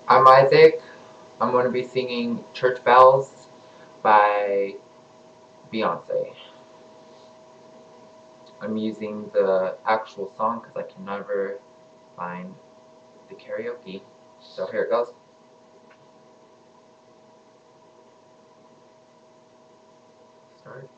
I'm Isaac. I'm going to be singing Church Bells by Beyonce. I'm using the actual song because I can never find the karaoke. So here it goes. Start.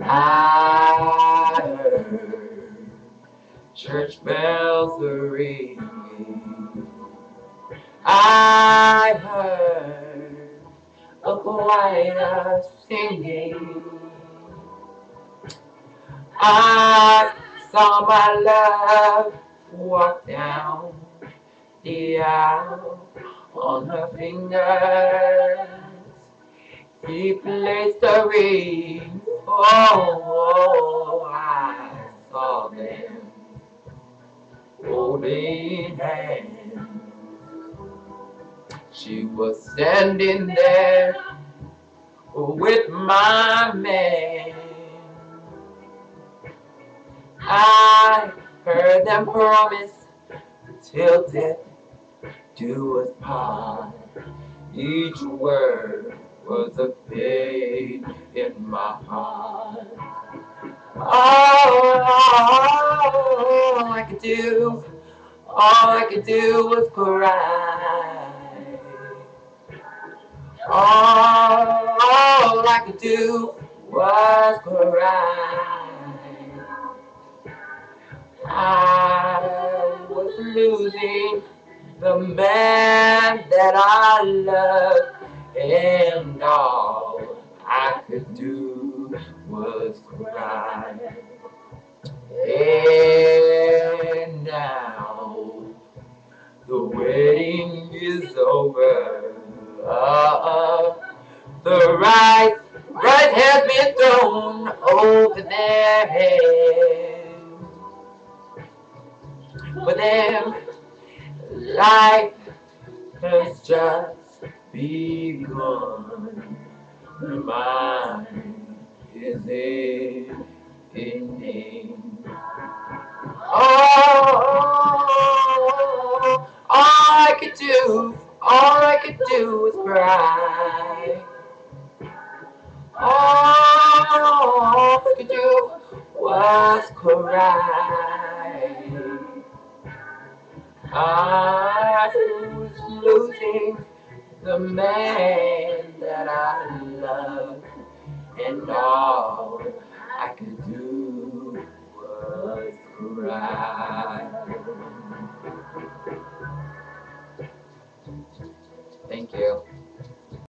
I heard church bells are ringing. I heard a choir singing. I saw my love walk down the aisle on her fingers. He placed a ring. Oh, I saw them holding hands. She was standing there with my man. I heard them promise till death do us part. Each word was a pain in my heart. All I could do was cry. All I could do was cry. I was losing the man that I loved, and all I could do was cry. And now the wedding is over. The right has been thrown over their heads. For them, life has just begun. Mine is ending. All I could do was cry. All I could do was cry. I was losing the man that I loved, and all I could do was cry. Thank you.